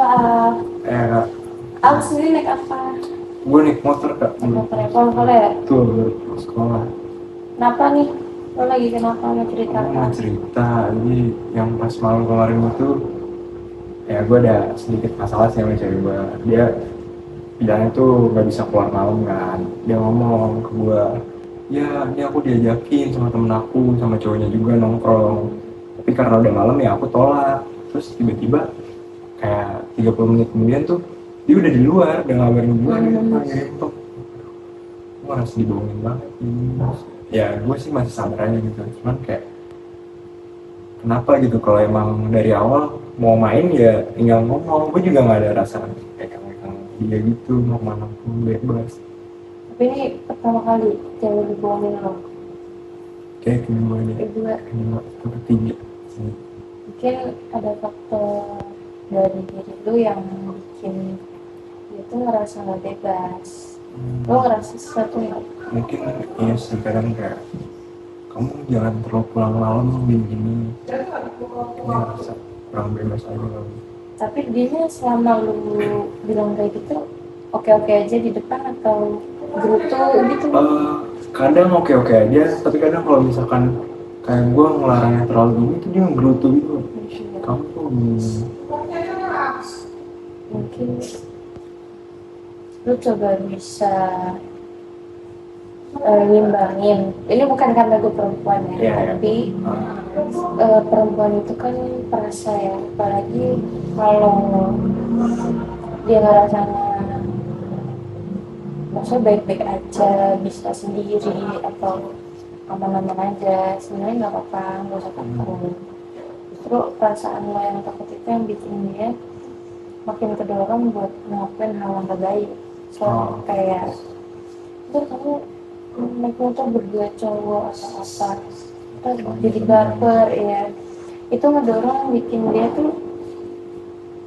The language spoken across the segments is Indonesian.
Halo, Kak. Al sendiri naik apa? Gue naik motor Kak. Motor ya, kalau ya? Tuh, baru sekolah. Kenapa nih? Lo lagi kenapa? Mau cerita Gue apa? mau cerita, jadi yang pas malam kemarin itu ya gue ada sedikit masalah sih sama cewek gue. Dia bilangnya tuh gak bisa keluar malam kan. Dia ngomong ke gue, ya ini aku diajakin sama temen aku, sama cowoknya juga nongkrong. Tapi karena udah malam ya aku tolak. Terus tiba-tiba kayak 30 menit kemudian tuh dia udah di luar, udah ngabarin gue gitu, ngirim tuh. Gue ngerasa dibohongin banget ini. Ya gue sih masih sabar aja gitu, cuman kayak kenapa gitu, kalau emang dari awal mau main ya tinggal ngomong. Gue juga gak ada rasa pegang-pegang dia gitu, mau mana pun bebas. Tapi ini pertama kali cewek dibohongin lo. Kayak kedua aja, Kedua, kedua atau ketiga sih. mungkin ada faktor dari diri lu yang bikin dia tuh ngerasa gak bebas. Lo ngerasa sesuatu nggak? Mungkin iya sih, kadang kayak kamu jangan terlalu pulang malam gini-gini. Dia ngerasa kurang bebas aja kali. Tapi dia selama lu bilang kayak gitu, oke-oke aja di depan atau gerutu gitu? Kadang oke-oke aja, tapi kadang kalau misalkan kayak gue ngelarangnya terlalu gini tuh dia ngerutu gitu. Kamu tuh Mungkin lu coba bisa ngimbangin. Ini bukan karena gue perempuan ya, tapi perempuan itu kan perasa ya, apalagi kalau dia ngerasanya maksudnya baik-baik aja, bisa sendiri atau aman-aman aja, sebenarnya nggak apa-apa, nggak usah takut. Justru perasaan lo yang takut itu yang bikin dia makin kedorong buat ngelakuin hal yang baik. Kayak itu kamu naik motor berdua cowok atau apa, terus jadi baper ya, itu ngedorong bikin dia tuh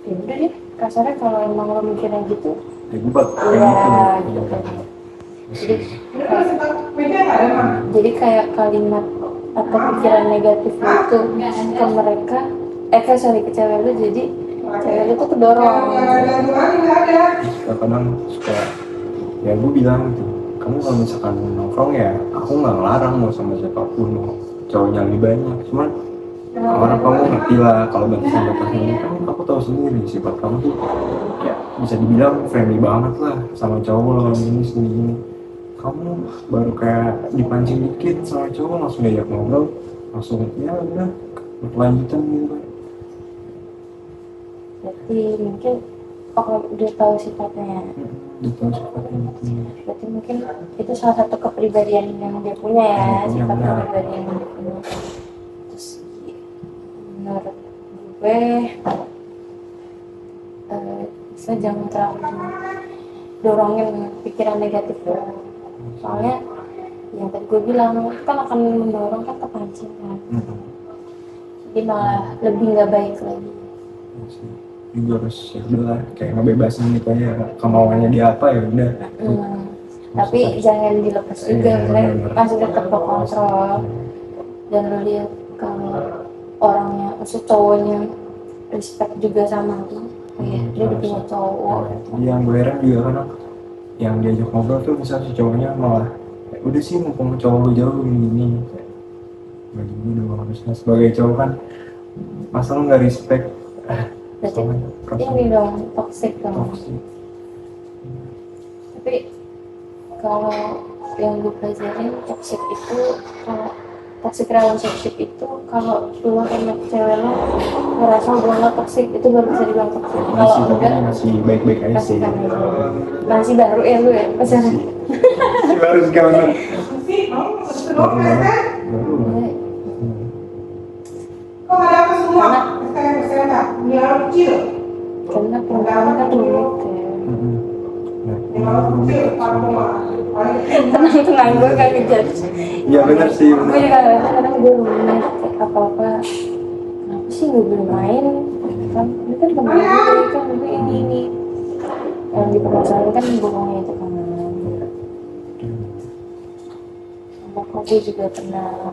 ya udah deh, kasarnya kalau emang lo mikirnya gitu ya gitu. Jadi kayak kalimat atau pikiran negatif lo itu ke mereka, ke cewek lo, jadi cewek lo tuh kedorong. Kadang suka ya gue bilang gitu, kamu kalau misalkan nongkrong ya aku nggak ngelarang mau sama siapapun, mau cowoknya lebih banyak, cuman orang kamu ngerti lah kalau batasan-batasan ini kan aku tahu sendiri sifat kamu tuh ya bisa dibilang friendly banget lah sama cowok ini sini. Kamu baru kayak dipancing dikit sama cowok langsung diajak ngobrol, langsung ya udah berkelanjutan gitu kan. Berarti mungkin udah tahu sifatnya. Berarti mungkin itu salah satu kepribadian yang dia punya ya, sifat kepribadian yang dia punya. Terus menurut gue bisa jangan terlalu dorongin pikiran negatif lo. Soalnya yang tadi gue bilang kan akan mendorong kan kepancing kan. Jadi malah lebih nggak baik lagi. Juga harus ya udah kayak ngebebasin gitu aja, kemauannya dia apa ya udah. Tapi jangan dilepas juga, masih tetap kontrol. Dan lo lihat kalau orangnya, maksud cowoknya respect juga sama lo, kayak dia udah punya cowok. Yang gue heran juga kan yang diajak ngobrol tuh bisa si cowoknya malah udah sih mumpung cowok lu jauh gini bagi gue dong, harusnya sebagai cowok kan masa lu nggak respect. Ini dong toxic dong. Tapi kalau yang gue pelajarin toxic itu, kalau toxic relationship itu kalau lu sama cewek lo ngerasa gue nggak toxic, itu baru bisa dibilang toxic. Kalau enggak masih baik-baik aja sih. Masih baru ya lu ya pasangan. Masih baru sekarang. Kok ada apa semua? Karena perempuan kan rumit ya. Tenang gue gak ngejudge. Iya benar sih. Gue juga kadang gue rumit kayak apa-apa. Kenapa sih gue belum main? Kan ini kan temen gue kan ini. Yang dipermasalahkan kan bohongnya itu kan. Sama gue juga pernah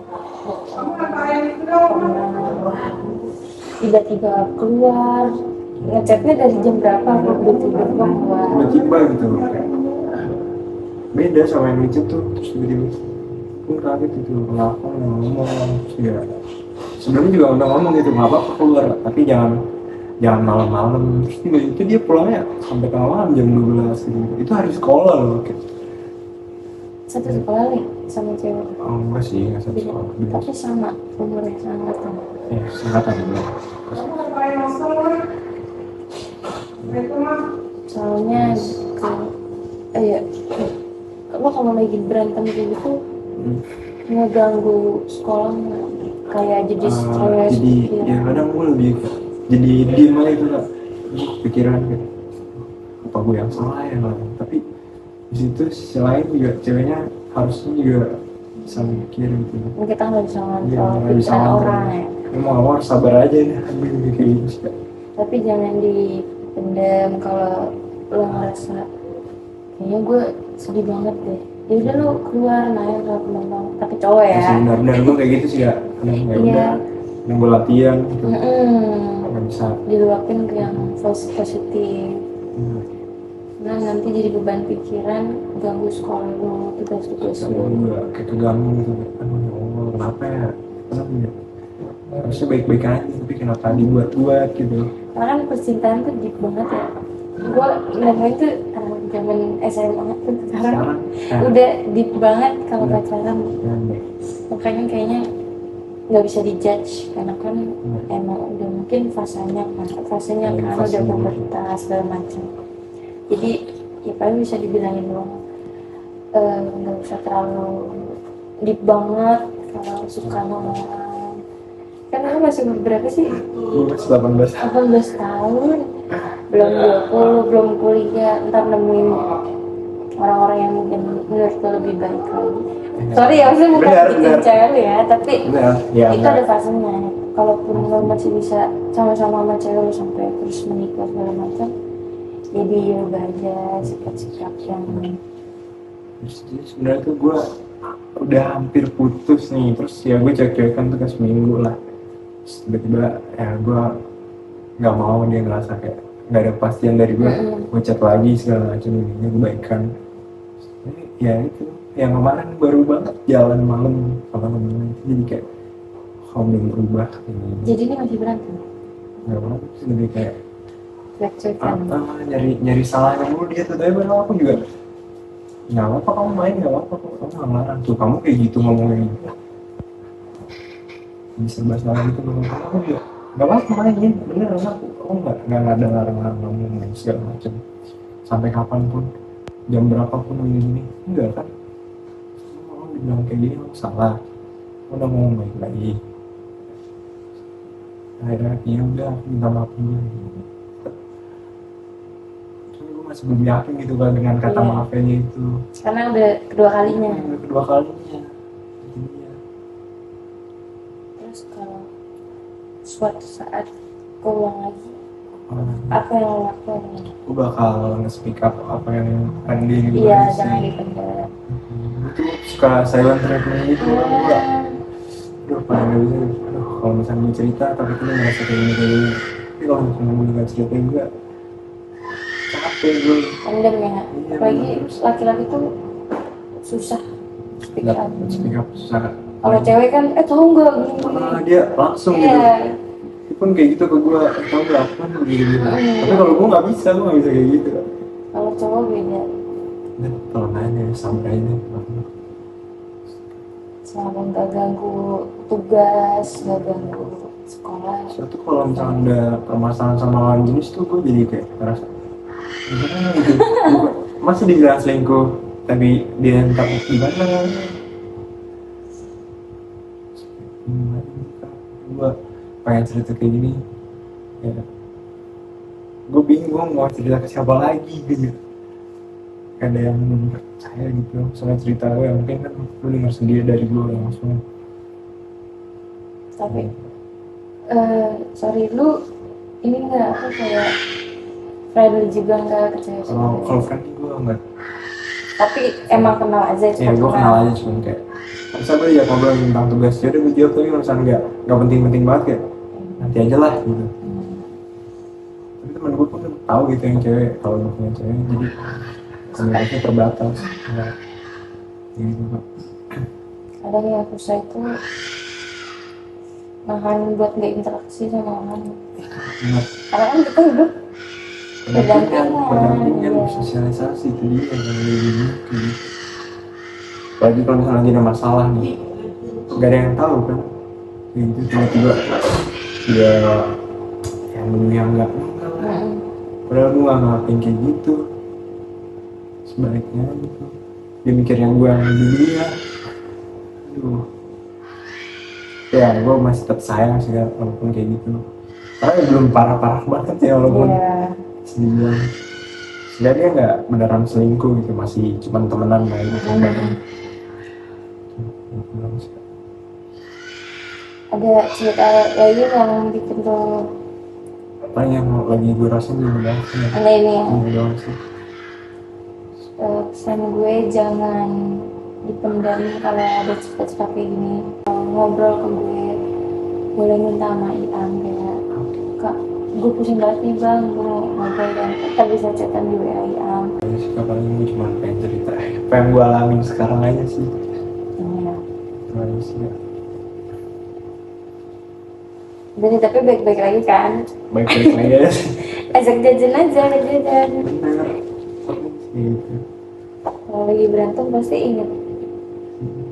tiba-tiba keluar ngechatnya dari jam berapa aku udah tiba-tiba keluar. tiba-tiba gitu kayak beda sama yang ngechat tuh, terus tiba-tiba gue kaget gitu, kenapa ngomong, terus ya sebenarnya juga udah ngomong gitu nggak apa-apa keluar tapi jangan malam-malam, terus itu dia pulangnya sampai tengah malam jam 12 gitu. Itu hari sekolah loh kayak. Satu sekolah nih sama cewek. Oh enggak sih, nggak satu sekolah. Tapi sama umurnya sangat kan. Ya singkatan juga. Soalnya ya lo kalau lagi berantem kayak gitu ngeganggu sekolah nggak? Kayak jadi stres jadi pikiran. ya kadang gue lebih jadi diem aja gitu lah, pikiran kayak apa gue yang salah ya lah. Tapi di situ sisi lain juga ceweknya harusnya juga bisa mikir gitu. Kita nggak bisa Iya, ngontrol nggak bisa pikiran ngontrol. orang ya. Emang awal sabar aja deh, ambil kayak gitu sih. Tapi jangan dipendam kalau lo ngerasa kayaknya gue sedih banget deh. Ya udah lo keluar naik ke teman-teman. Tapi cowok ya. Masih benar-benar gue kayak gitu sih ya. Kadang ya Iya. udah, yang gue latihan gitu. Nggak bisa. Diluapin ke yang positif. Nah nanti jadi beban pikiran, ganggu sekolah lo, tugas-tugas Gue lo. juga kayak keganggu gitu. Aduh ya Allah, kenapa ya? Kenapa ya? Harusnya baik-baik aja, tapi kenapa dibuat-buat gitu. Karena kan percintaan tuh deep banget ya. Gue nemuin tuh zaman SMA tuh sekarang udah deep banget kalau pacaran. Makanya kayaknya nggak bisa dijudge karena kan emang udah mungkin fasenya kan udah pubertas segala macam. Jadi ya paling bisa dibilangin doang nggak usah terlalu deep banget kalau suka sama orang. Kan lu masih berapa sih? Gue masih 18 tahun, belum 20, belum kuliah, ntar nemuin orang-orang yang mungkin menurut lo lebih baik lagi. Sorry ya, maksudnya bukan bikin cewek lu ya, tapi ya, itu ada fasenya. Kalaupun lo masih bisa sama-sama sama cewek lo sampai terus menikah segala macam, jadi ubah aja sikap-sikap yang sebenarnya tuh gue udah hampir putus nih, terus ya gue cek-cekan tuh kan seminggu lah. Terus tiba-tiba ya gue nggak mau dia ngerasa kayak nggak ada kepastian dari gue, gue chat lagi segala macam, ini gue baikan. Ya itu yang kemarin baru banget jalan malam apa namanya itu, jadi kayak kamu berubah ini. Jadi ini masih berantem? Nggak berantem sih, lebih kayak cek-cekan. nyari salahnya dulu dia tuh. Tapi padahal aku juga nggak apa kamu main, nggak apa kamu nggak ngelarang tuh, kamu kayak gitu ngomongnya gitu bisa bahas lagi gitu ngomong kamu juga nggak apa mainin bener aku nggak ada larang-larang kamu main segala macam sampai kapanpun jam berapapun ini enggak kan, kamu dibilang kayak gini kamu salah, kamu udah ngomong baik-baik. Akhirnya ya udah aku minta maaf dulu. Gue masih belum yakin gitu kan dengan kata maafnya itu. Karena udah kedua kalinya. Terus kalau suatu saat keulang lagi, apa yang lo lakuin? Gue bakal nge-speak up apa yang pending. Iya, jangan dipendam. Itu suka silent treatment gitu. Aduh, paling gak bisa. Aduh, kalau misalnya gue cerita tapi itu ngerasa kayak gini. Tapi kalau misalnya gue gak cerita juga capek gue. Pendam ya? Apalagi laki-laki tuh susah speak up. Susah. Kalau cewek kan, tau gak gini? Dia langsung gitu. Itu pun kayak gitu ke gue, tau gak aku kan begini. Tapi kalau gue gak bisa kayak gitu. Kalau cowok beda. Dan kalau nanya sabar aja. Selama gak ganggu tugas, gak ganggu sekolah. Suatu kalau misalnya ada permasalahan sama lawan jenis tuh gue jadi kayak ngerasa misalnya gitu, masih dibilang selingkuh tapi dia entah gimana. Gue pengen cerita kayak gini ya, gue bingung mau cerita ke siapa lagi gitu. Ada yang percaya gitu sama cerita gue yang mungkin kan lu dengar sendiri dari gue langsung. Tapi sorry, lu ini nggak apa kayak friendly juga nggak percaya sama kalau friendly gue nggak, tapi emang kenal aja ya gue kenal aja cuman kayak bisa gue ya ngobrol tentang tugas jadi gue jawab, tapi misalnya nggak penting-penting banget kayak nanti aja lah gitu. Tapi tahu gitu yang cewek, tahu yang cewek, jadi komunikasinya terbatas. Nah, gitu Pak. Kadang ya susah itu nahan buat nggak interaksi sama orang. Nah, Karena kan kita hidup pendampingan iya. bersosialisasi itu dia yang lebih gitu. Apalagi kalau misalnya lagi ada masalah nih, nggak ada yang tahu kan, kayak gitu tiba-tiba dia yang dulu yang nggak lah, padahal gue nggak ngelakuin kayak gitu, sebaliknya gitu, dia mikir yang gue yang lebih dia. Aduh, ya gue masih tetap sayang sih kan, walaupun kayak gitu, karena belum parah-parah banget ya, walaupun dibilang sebenarnya dia nggak beneran selingkuh gitu, masih cuman temenan main gitu. Ada cerita lagi yang bikin tuh Apa yang lagi gue rasain belum banget sih. ada ini ya, Ini doang sih. pesan gue jangan dipendam kalau ada cerita-cerita kayak gini. Ngobrol ke gue, boleh minta sama Iam kayak, Kak, gue pusing banget nih bang, gue mau ngobrol dan kita bisa chatan di WA Iam. Sih paling gue cuma pengen cerita apa yang gue alamin sekarang aja sih. Iya. Terima sih ya. Dan tapi baik-baik lagi kan? Baik-baik aja sih. Ajak jajan aja, ajak jajan. Bener. Gitu. Kalau lagi berantem pasti inget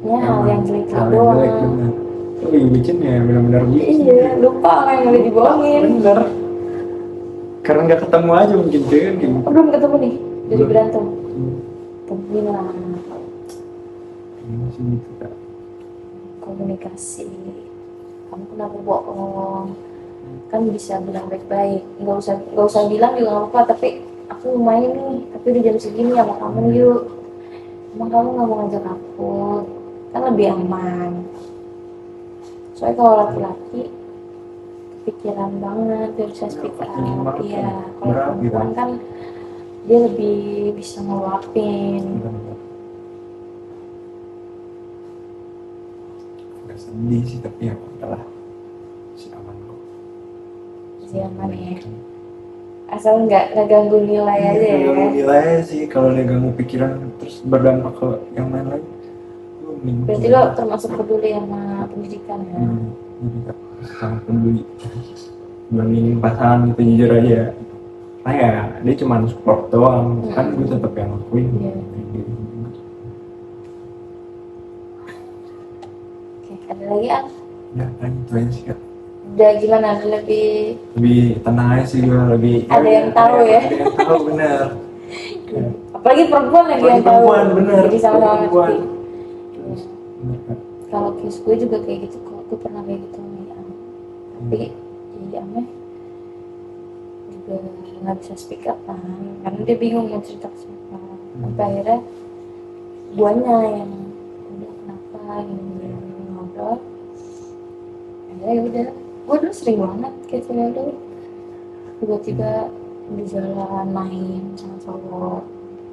ya hal yang jelek-jelek Hal yang jelek doang. bener. Lo lagi bucin ya, bener-bener bucin. Iya, lupa apa yang udah dibohongin. Bener. Karena nggak ketemu aja mungkin kan gitu. Belum ketemu nih, jadi Belum. berantem. Temuin lah, Ini sih gitu Kak. komunikasi. Kamu kenapa bohong? Kan bisa bilang baik-baik. Nggak usah bilang juga nggak apa-apa. Tapi aku mau main nih. Tapi udah jam segini sama kamu yuk. Emang kamu nggak mau ngajak aku? Kan lebih aman. Soalnya kalau laki-laki kepikiran banget, dia bisa speak up. Iya, kalau perempuan kan dia lebih bisa ngeluapin. Agak sedih sih tapi ya udahlah, si aman kok. Si aman ya. Asal nggak ganggu nilai aja ya. Ganggu nilai sih, kalau dia ganggu pikiran terus berdampak ke yang lain lagi. Berarti lo termasuk peduli sama pendidikan ya? Jadi Kak, sangat peduli. Dibandingin pasangan gitu jujur aja. Nah ya, dia cuma support doang, kan gue tetap yang lakuin. Iya. Oke, ada lagi ah? Ya, kan itu aja sih Kak. Udah gimana? Lebih Tenang aja sih gue, lebih ada yang tahu ya? Ada yang tahu bener. Apalagi perempuan lagi yang tahu. Perempuan bener. Jadi sama-sama Perempuan. ngerti. Bener, Kak. Kalau case gue juga kayak gitu kok. Gue pernah kayak gitu sama Iam. Tapi Iamnya juga nggak bisa speak up kan, karena dia bingung mau cerita ke siapa. Sampai akhirnya guanya yang udah kenapa gini ngobrol. Akhirnya ya udah, gue dulu sering banget kayak cewek dulu. Tiba-tiba di jalan main sama cowok.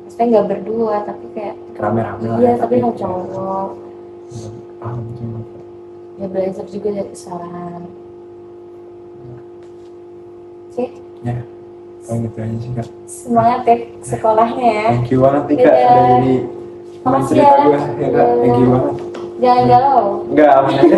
Maksudnya nggak berdua, tapi kayak Rame-rame lah. iya, tapi sama cowok. Paham cuma. Ya belajar juga dari kesalahan. Oke, Ya, kayak gitu aja sih Kak. semangat ya sekolahnya ya. Thank you banget nih Kak, Iya. udah jadi teman Makasih cerita ya. gue. Ya Kak, thank you banget. Jangan galau. Enggak, aman aja.